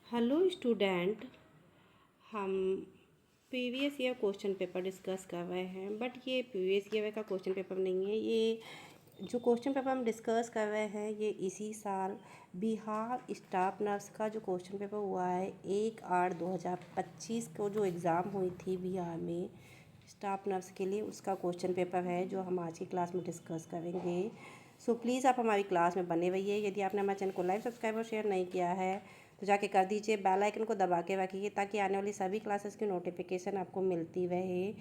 Hello student. हम previous year question paper discuss कर रहे हैं, बट ये प्रीवियस ईयर का क्वेश्चन पेपर नहीं है। ये जो क्वेश्चन पेपर हम डिस्कस कर रहे हैं ये इसी साल बिहार स्टाफ नर्स का जो क्वेश्चन पेपर हुआ है 1/8/2025 को जो एग्ज़ाम हुई थी बिहार में स्टाफ नर्स के लिए, उसका क्वेश्चन पेपर है जो हम आज की क्लास में डिस्कस करेंगे। सो प्लीज़ आप हमारी क्लास में बने रहिए। यदि आपने हमारे चैनल को लाइक सब्सक्राइब और शेयर नहीं किया है तो जाके कर दीजिए। बेल आइकन को दबा के रखिए ताकि आने वाली सभी क्लासेस की नोटिफिकेशन आपको मिलती रहे।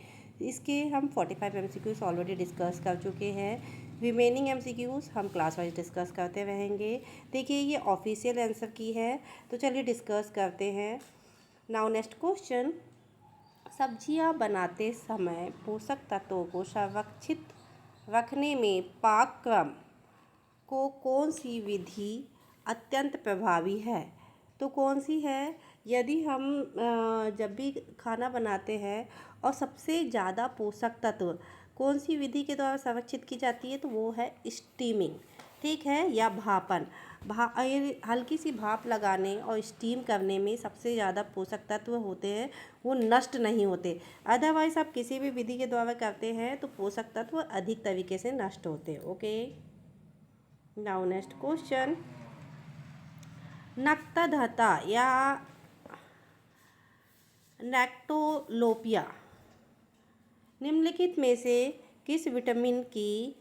इसके हम 45 MCQs ऑलरेडी डिस्कस कर चुके हैं। रिमेनिंग MCQs हम क्लास वाइज डिस्कस करते रहेंगे। देखिए ये ऑफिशियल आंसर की है, तो चलिए डिस्कस करते हैं। नाउ नेक्स्ट क्वेश्चन, सब्जियां बनाते समय पोषक तत्वों को संरक्षित रखने में पाकक्रम को कौन सी विधि अत्यंत प्रभावी है? तो कौन सी है? यदि हम जब भी खाना बनाते हैं और सबसे ज़्यादा पोषक तत्व कौन सी विधि के द्वारा संरक्षित की जाती है तो वो है स्टीमिंग, ठीक है, या भापन। हल्की सी भाप लगाने और स्टीम करने में सबसे ज़्यादा पोषक तत्व होते हैं, वो नष्ट नहीं होते। अदरवाइज आप किसी भी विधि के द्वारा करते हैं तो पोषक तत्व अधिक तरीके से नष्ट होते हैं। ओके, नाउ नेक्स्ट क्वेश्चन, नक्तधता या नेक्टोलोपिया निम्नलिखित में से किस विटामिन की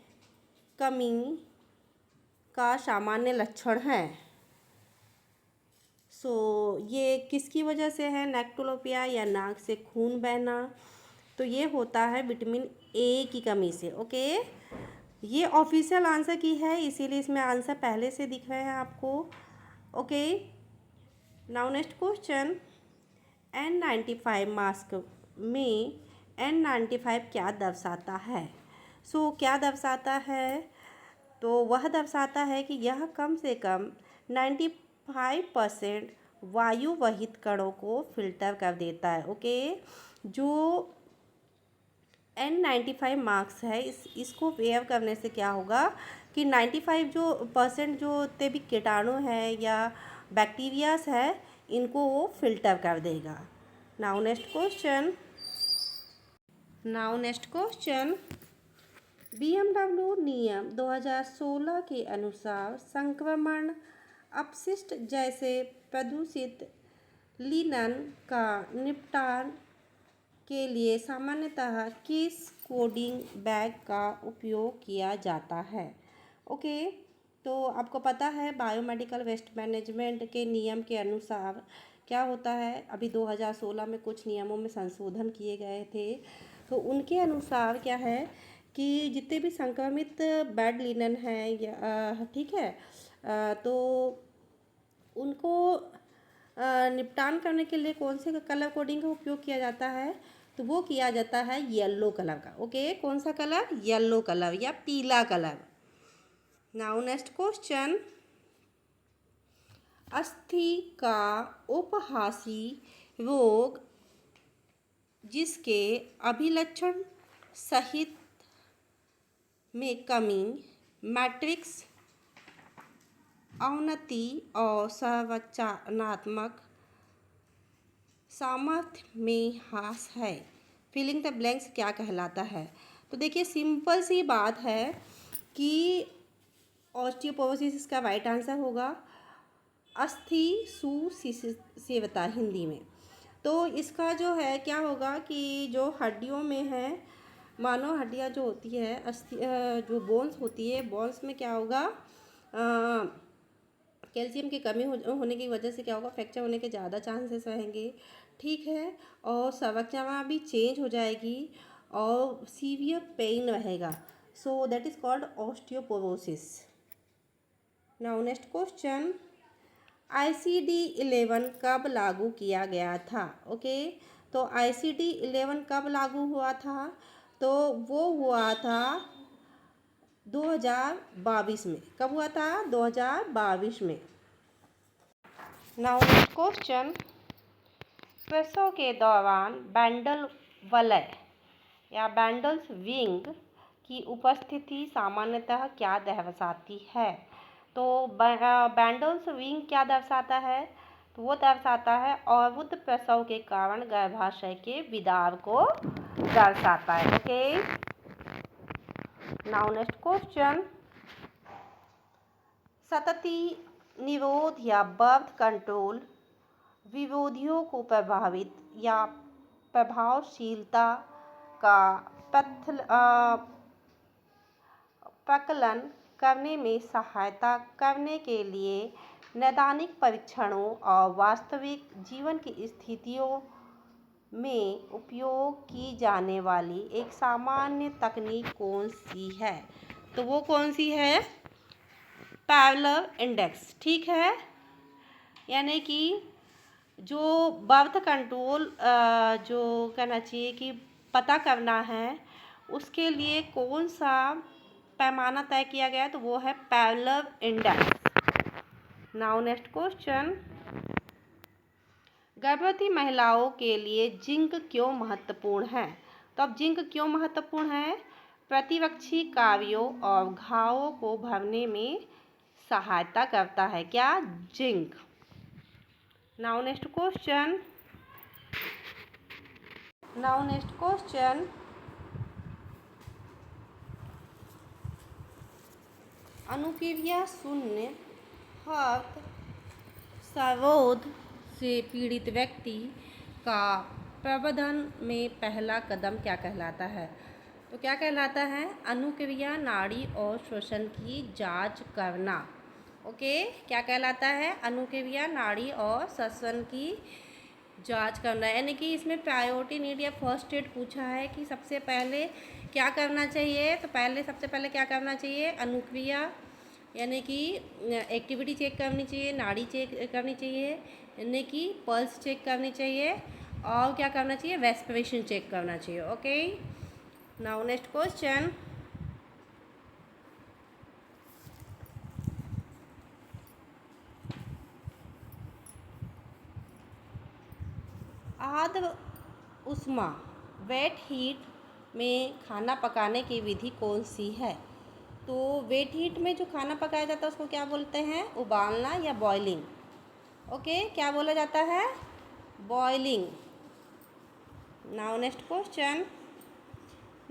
कमी का सामान्य लक्षण है? ये किसकी वजह से है नेक्टोलोपिया या नाक से खून बहना? तो ये होता है विटामिन ए की कमी से। ओके, ये ऑफिशियल आंसर की है इसीलिए इसमें आंसर पहले से दिख रहे हैं आपको। Okay, now next question, N95 mask में N95 क्या दर्शाता है? क्या दर्शाता है? तो वह दर्शाता है कि यह कम से कम 95% वायु वहित कणों को फिल्टर कर देता है। ओके, जो N95 मास्क है इसको वेयर करने से क्या होगा कि 95% जो उतने भी कीटाणु है या बैक्टीरियाज है इनको वो फिल्टर कर देगा। नाउ नेक्स्ट क्वेश्चन, BMW नियम 2016 के अनुसार संक्रमण अपशिष्ट जैसे प्रदूषित लिनन का निपटान के लिए सामान्यतः किस कोडिंग बैग का उपयोग किया जाता है? ओके, तो आपको पता है बायोमेडिकल वेस्ट मैनेजमेंट के नियम के अनुसार क्या होता है, अभी 2016 में कुछ नियमों में संशोधन किए गए थे। तो उनके अनुसार क्या है कि जितने भी संक्रमित बेड लिनन है या ठीक है, तो उनको निपटान करने के लिए कौन से कलर कोडिंग का उपयोग किया जाता है? तो वो किया जाता है येलो कलर का। ओके, कौन सा कलर? येलो कलर या पीला कलर। नाउ नेक्स्ट क्वेश्चन, अस्थि का उपहासी रोग जिसके अभिलक्षण सहित में कमी, मैट्रिक्स अवनति और संरचनात्मक सामर्थ्य में ह्रास है, फिलिंग द ब्लैंक्स क्या कहलाता है? तो देखिए सिंपल सी बात है कि ऑस्टियोपोरोसिस का राइट आंसर होगा अस्थि सुशिशिवता हिंदी में। तो इसका जो है क्या होगा कि जो हड्डियों में है, मानव हड्डियाँ जो होती है अस्थि जो बोन्स होती है, बोन्स में क्या होगा कैल्शियम की कमी होने की वजह से क्या होगा, फ्रैक्चर होने के ज़्यादा चांसेस रहेंगे, ठीक है, और संरचना भी चेंज हो जाएगी और सीवियर पेन रहेगा। So that is called osteoporosis. Now next question, ICD-11 कब लागू किया गया था? ओके, तो ICD-11 कब लागू हुआ था? तो वो हुआ था 2022 में। कब हुआ था? 2022 में। नाउ नेक्स्ट क्वेश्चन, प्रसव के दौरान बैंडल वलय या बैंडल्स विंग की उपस्थिति सामान्यतः क्या दर्शाती है? तो बैंडल्स विंग क्या दर्शाता है? तो वो दर्शाता है अवरुद्ध प्रसव के कारण गर्भाशय के विदार को दर्शाता है। ओके, नाउ नेक्स्ट क्वेश्चन, सतती निरोध या बर्थ कंट्रोल विरोधियों को प्रभावित या प्रभावशीलता का प्रकलन करने में सहायता करने के लिए नैदानिक परीक्षणों और वास्तविक जीवन की स्थितियों में उपयोग की जाने वाली एक सामान्य तकनीक कौन सी है? तो वो कौन सी है? Pavlov index. ठीक है, यानी कि जो बर्थ कंट्रोल जो कहना चाहिए कि पता करना है, उसके लिए कौन सा पैमाना तय किया गया, तो वो है Pavlov index. Now next question, गर्भवती महिलाओं के लिए जिंक क्यों महत्वपूर्ण है? तो अब जिंक क्यों महत्वपूर्ण है? प्रतिरक्षी कार्यों और घावों को भरने में सहायता करता है। क्या? जिंक। नाउ नेक्स्ट क्वेश्चन, अनुक्रिया शून्य हर्ट संरोध से पीड़ित व्यक्ति का प्रबंधन में पहला कदम क्या कहलाता है? तो क्या कहलाता है? अनुक्रिया नाड़ी और श्वसन की जांच करना। ओके, क्या कहलाता है? अनुक्रिया नाड़ी और श्वसन की जांच करना। यानी कि इसमें प्रायोरिटी नीड या फर्स्ट एड पूछा है कि सबसे पहले क्या करना चाहिए। तो सबसे पहले क्या करना चाहिए? अनुक्रिया यानी कि एक्टिविटी चेक करनी चाहिए, नाड़ी चेक करनी चाहिए, यानी कि पल्स चेक करनी चाहिए, और क्या करना चाहिए? रेस्पिरेशन चेक करना चाहिए। ओके, नाउ नेक्स्ट क्वेश्चन, आर्द्र उष्मा वेट हीट में खाना पकाने की विधि कौन सी है? तो वेट हीट में जो खाना पकाया जाता है उसको क्या बोलते हैं? उबालना या बॉइलिंग। ओके, क्या बोला जाता है? बॉइलिंग। नाउ नेक्स्ट क्वेश्चन,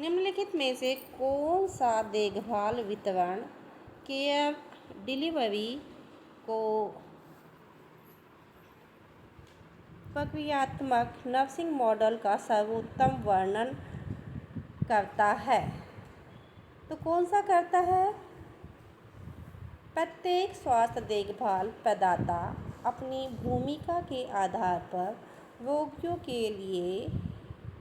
निम्नलिखित में से कौन सा देखभाल वितरण केयर डिलीवरी को प्रक्रियात्मक नर्सिंग मॉडल का सर्वोत्तम वर्णन करता है? तो कौन सा करता है? प्रत्येक स्वास्थ्य देखभाल प्रदाता अपनी भूमिका के आधार पर रोगियों के लिए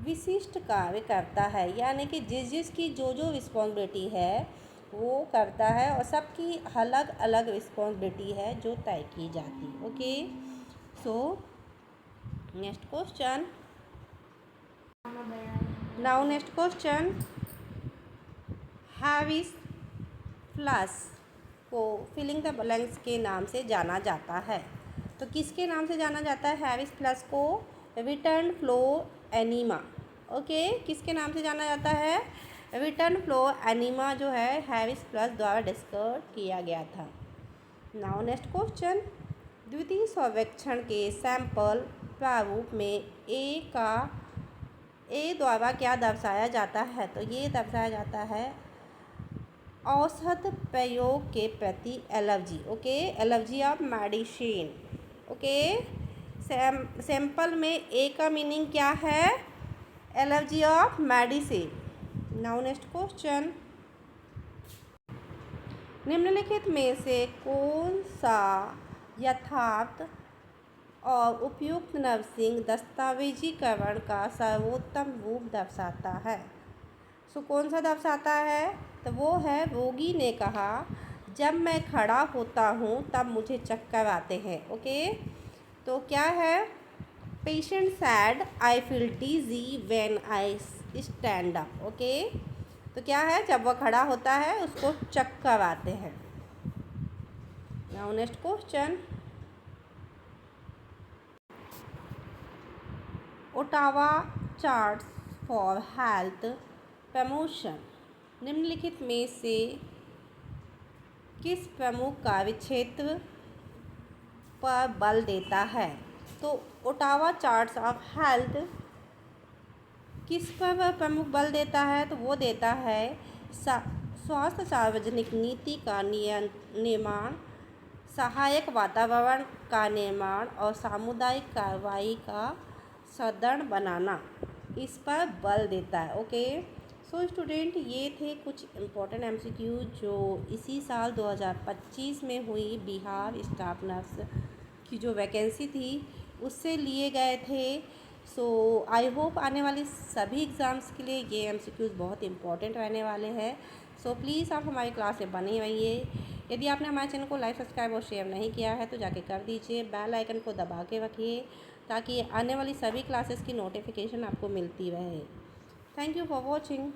विशिष्ट कार्य करता है। यानी कि जिसकी जो रिस्पॉन्सिबिलिटी है वो करता है, और सबकी अलग अलग रिस्पॉन्सिबिलिटी है जो तय की जाती। Okay, so next question, now next question, हैविस प्लस को फिलिंग द ब्लैंक्स के नाम से जाना जाता है। तो किसके नाम से जाना जाता है हैविस प्लस को? Return flow enema. ओके, किसके नाम से जाना जाता है? रिटर्न फ्लो एनीमा जो है हैविस प्लस द्वारा डिस्कवर किया गया था। नाउ नेक्स्ट क्वेश्चन, द्वितीय सर्वेक्षण के सैंपल प्रारूप में ए द्वारा क्या दर्शाया जाता है? तो ये दर्शाया जाता है औषध प्रयोग के प्रति allergy. Okay, allergy of medicine. Okay, sample में ए का मीनिंग क्या है? Allergy of medicine. Now next question, निम्नलिखित में से कौन सा यथार्थ और उपयुक्त नर्सिंग दस्तावेजीकरण का सर्वोत्तम रूप दर्शाता है? सो कौन सा दर्शाता है? तो वो है, रोगी ने कहा, जब मैं खड़ा होता हूँ तब मुझे चक्कर आते हैं। ओके, तो क्या है? Patient said I feel dizzy when I stand up. Okay, तो क्या है? जब वह खड़ा होता है उसको चक्कर आते हैं। Now next question, Ottawa charts for health promotion निम्नलिखित में से किस प्रमुख कार्य क्षेत्र पर बल देता है। तो ओटावा चार्टर्स ऑफ हेल्थ किस पर वह प्रमुख बल देता है? तो वो देता है स्वास्थ्य सार्वजनिक नीति का निर्माण, सहायक वातावरण का निर्माण और सामुदायिक कार्रवाई का सदृढ़ बनाना, इस पर बल देता है। ओके, सो स्टूडेंट, ये थे कुछ इम्पोर्टेंट एमसीक्यू जो इसी साल 2025 में हुई बिहार स्टाफ नर्स की जो वैकेंसी थी उससे लिए गए थे। सो आई होप आने वाली सभी एग्ज़ाम्स के लिए ये एमसीक्यूज़ बहुत इंपॉर्टेंट रहने वाले हैं। सो प्लीज़ आप हमारी क्लास से बने रहिए। यदि आपने हमारे चैनल को लाइक, सब्सक्राइब और शेयर नहीं किया है तो जाके कर दीजिए। बेल आइकन को दबा के रखिए ताकि आने वाली सभी क्लासेस की नोटिफिकेशन आपको मिलती रहे। Thank you for watching.